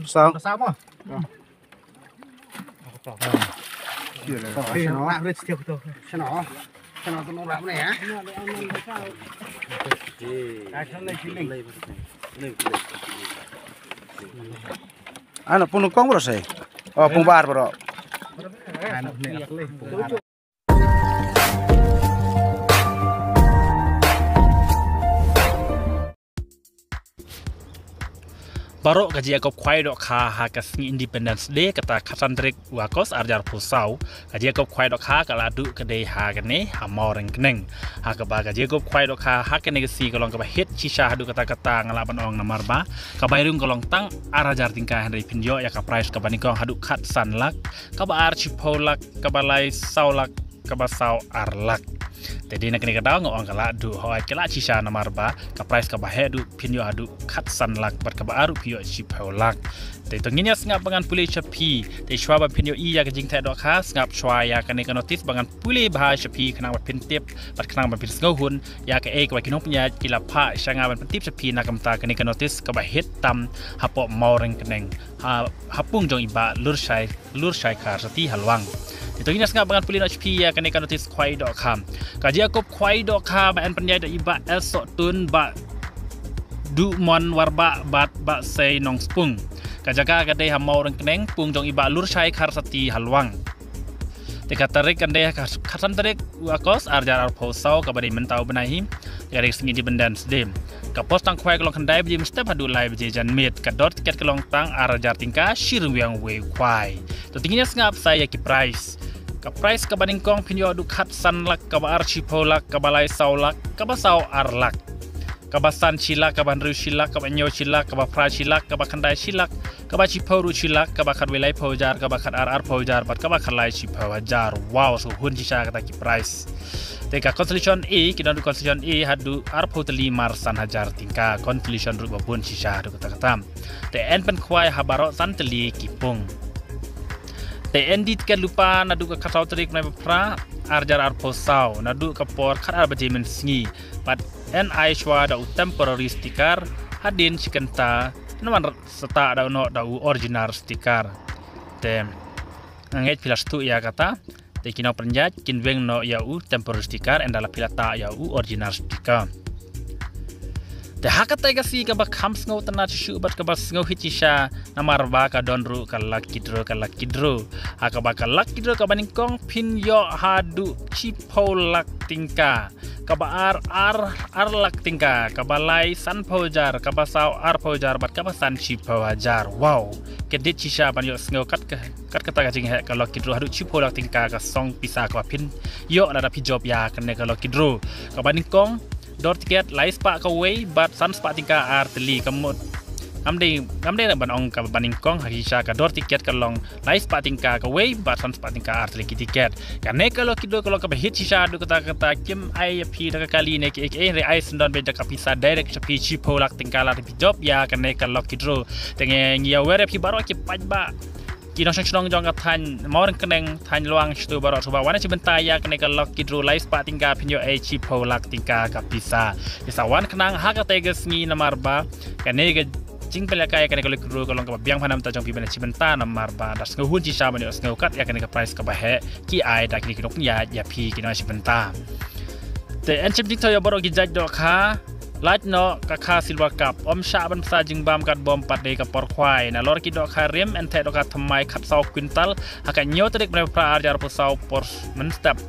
Sao? Sao mà? Cái nó Làm lên tiếp thôi. cái nó nó làm này hả? Ano puno kong bro say? Oh, pumbar bro. Barok gaji akop kwai dok kha hakas ni Independence Day kata Katandrik wakos arjar pusau gaji akop kwai dok kha kala du kedai ha kene hamoreng keneng hakaba gaji akop kwai dok kha hakene gesi kolong kaba hit shisha hadu kata ngalaban ong namarba kabairung kolong tang arajar tingkah Henry Pinjo ya ka price kaba nikong hadu khat sanlak kaba archipolak kaba lai saulak kaba sau arlak. Jadi nak kena ketawa ngawang kala du hoai kala shisha namarba ka price ka bahe du pinyo adu khatsan lak bat ka aru pio chipolak te to nginya ngap bangan puli chapi te shwaba pinyo I ya ka jing thai dok khas ngap shwa ya ka ne ka notice bangan puli bha chapi khnang ba pin tip bat khnang ba pin ngohun ya ka e ka ba kinong pnya kila pha shanga ban tip chapi na kamta ka ne ka notice ka ba hit tam hapo maureng keneng hapung jong iba lur shai khar sati halwang itu ini sangat banget pulih HP ya kan ikan notis kwai dok kam kaji aku kwai dok kam an penyai dok iba esok tun ba du mon warba bat ba sei nong spung kajaga kadai hamau reng keneng pung jong iba lur shai khar sati halwang teka tarik kadai khasan tarik wakos arjar arposau kabadi mentau benahi garis sing Independence Day kapos tang kwai kelong kendai biji mesti padu lai biji jan mit kadot tiket kelong tang arajar tingka shirung yang we kwai to tingginya ngap saya ki price ka price ka baning kong pinyo du khat sanlak ka ba archipolak ka balai saulak ka ba sau arlak ka ba san chilak ka ban ru chilak ka ba nyo chilak ka ba fra chilak ka ba khandai chilak ka ba chiporu chilak ka ba khat welai phojar ka ba khat ar phojar bat ka ba khalai chipawajar wow so hun chisha kata ki price teka constellation E kita du constellation E hadu arpoteli marsan hajar tingka constellation ru babun chisha du kata te en pen kwai habaro santeli kipung TND tiket lupa nadu ke kasau terik na pra arjar arposau nadu ke por khat arbaje men sngi pat NI shwa da temporary sticker hadin sikenta naman seta da no da original sticker tem ngai pilas tu ya kata te kino penjat kinweng no ya temporary sticker endala pilata ya original sticker te hakata gasi ka ba khams ngau tana chu bat ka ba ngau hichisha namar ba ka donru ka lak kidro haka ba ka lak kidro ka baning kong pin yo hadu chipolak tingka ka ba ar lak tingka ka ba lai san phojar ka ba sau ar phojar bat ka ba san chipawajar wow kedit chisha ban yo ngau kat kata ka jing he ka lak kidro hadu chipolak tingka ka song pisa ka pin yo na da pijob ya ka ne ka lak kidro ka baning kong dor tiket lai spa ka wei bat san spa tingka arteli kamut amde ban ong ka baning kong hakisha ka dor tiket ka long lai spa tingka ka wei bat san spa tingka arteli ki tiket kane kalau kido kalau ka hit shisha du kata kim ai phi da kali ne ki re ai sendon be da ka pisa direct chapi chipolak tingka la pi job ya kane ka lokidro tenge ngia were phi baro ki pajba kino song jong ka than maureng keneng than luang stu baro suba wana cibenta ya kene ka lok kidro lai spa tingka pinyo e chipolak tingka ka pisa wan kenang ha ka teges ngi namarba kane ga jing pela kaya kane ka kidro ka long ka biang phanam ta jong pi bena cibenta namarba das ngehun ci sa bani ngeu kat ya kane ka price ka bahe ki ai da kini kinok ya pi kino cibenta te en chip dikto ya baro gi jaj do kha laj no ka silver cup om sha ban sa jing bam kat bom pat de ka por khwai na lor ki do kha rem en the do ka thamai khat sau quintal haka nyo trik bre pra arjar po sau por men step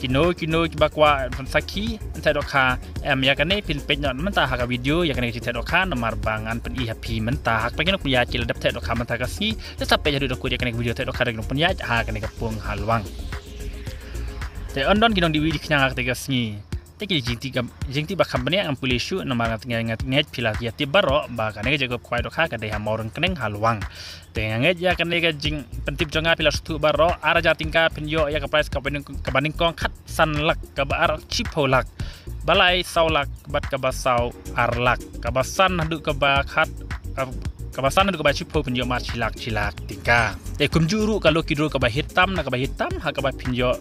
kino bakwa saki en the do kha em ya kane pin pe non men ta haka video ya kane ki the do kha namar bangan pen I happy men ta hak pe no ya kil dap the do kha men ta ka si te sa pe do ku ya kane video the do kha de no pen ya ha kane ka pung halwang te ondon kinong di video knyang te ka si teki jingti ba company ang pulisyu namar ngat pila ya tibaro ba kanega jago kwai do kha ka de hamoreng keneng halwang tenganget ya kanega jing pentip jonga pila stu baro araja tingka pinyo ya ka price ka baning kong khat sanlak ka ba ar chipolak balai saulak bat ka ba sau arlak ka ba san hadu ka ba khat ka ba san hadu ka ba chipo pinyo mar chilak tingka te kumjuru kalau kidro ka ba hitam na ka ba hitam ha ka ba pinyo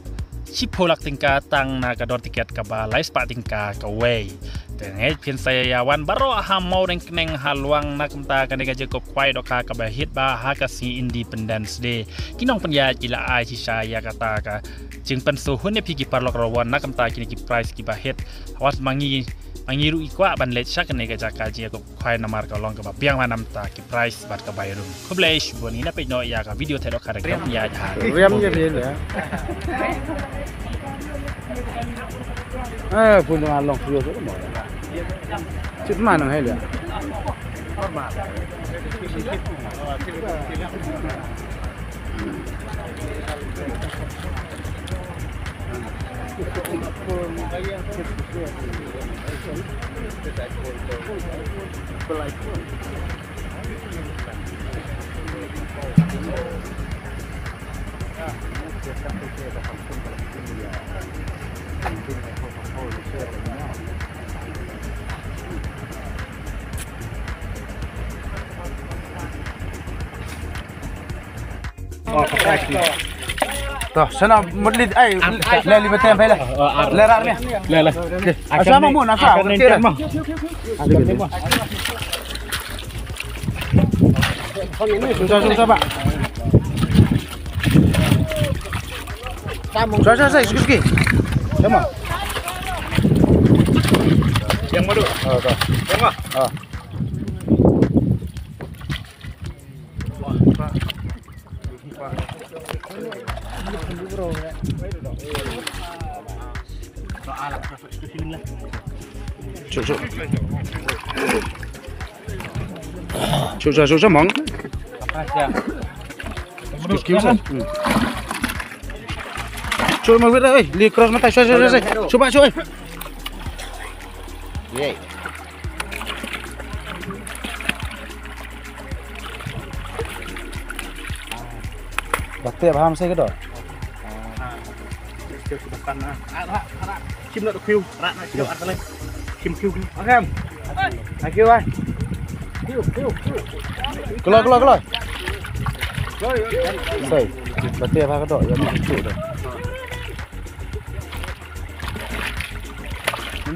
chipolak tingka tang na ka dor tiket ka ba lai spa tingka ka wei Dengan pian saya yawan baru hamau dan keneng haluang nak menta kan gaji kop kwai dok ka bahit bah hakasi Independence Day. Kinong penya jila ai si saya kata ka jeng pensuhun ne pigi parlok rawan nak menta kini ki price ki bahit awas mangiru ikwa ban let syak ne gaja kaji kop kwai namar ka long ka biang manam ta ki price bat ka bayrum. Kublaish boni na pe no ya ka video thedok ka rek ya ha. Riam je dia ya. Pun dengan long view tu mau. Cik mana hai dia? Toh, sana medlit ai le li betem phai le. Le rat ni. Le. Asa mo mun asa okey dah. Susah Pak. Susah sikit. Sama. Yang mana? Toh. Yang mana? Susah mong. Cuy mau kita, li cross mata, coba. Ye. Bakte paham saya ke dah? Kim nak kêu, rat nak kêu apa lagi? Kim kêu. Okey. Nak kêu ai? Kêu. Keluar. Sai. Bakte apa ke dah? Yang kecil dah.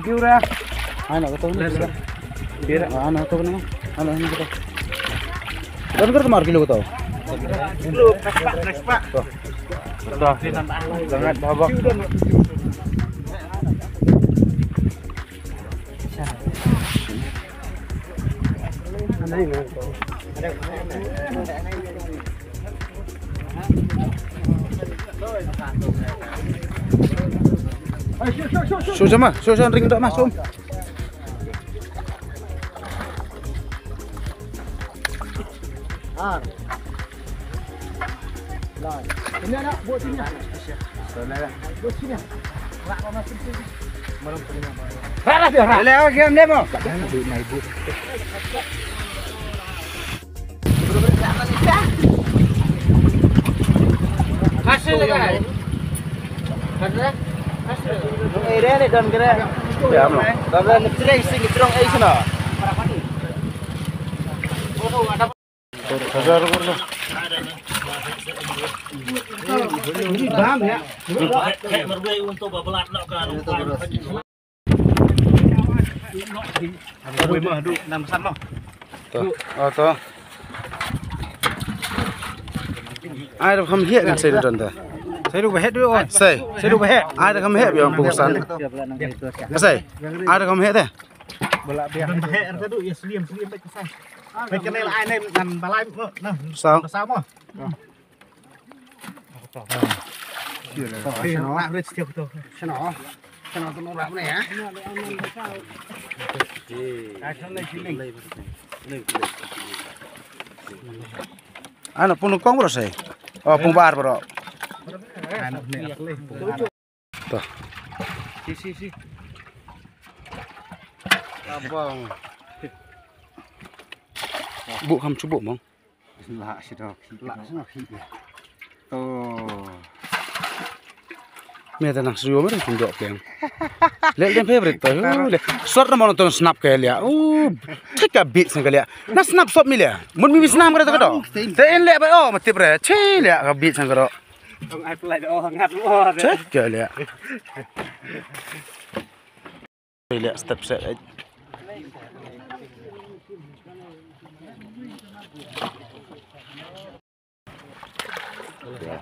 Kêu ra. Ai nak tahu ni? Biar anak tahu ni. Anak ni kita. Dan kita kemar kilo tahu. Kilo, naspak. Dah. Sangat babak. Susah ring dak masuk. Ini ada buat sini. Buat sini. Rak masuk sini. Malam punya. Rak dia. Lele game demo. Naik bu. Hasil kan? Hasil. Area ni dan kira. Ya, amlo. Dan cerai sing cerong ai sana. Hajar kurlo. Ini bam ya. Kayak berbai untuk babelat nak kan. Oi mah duk 6 san mah. Toh. Ai dah kham hiat kan saya dah dah. Saya dah behet dulu. Saya dah behet. Ai dah kham hiat biang pengurusan. Sai. Ai dah kham hiat dah. Belak biang behet ada tu ya seliam baik kesan. Baik kenal ai ni dan balai nah. Sao mah. Nó lại lên chiều tôi cho nó nó lại này á ano puno kong bro say pung bar bro to si abang bu kham chu bu mong lạ xí đó lạ xí to mẹ ta nang suyo mere pun dok yang le favorite to le shot na mono to snap ke lia take a beat sang ke lia na snap shot mi lia mun mi snap kare to do te en le ba mati bre che lia ka beat sang karo ong ai play do ngat lo che ke lia step set Ya.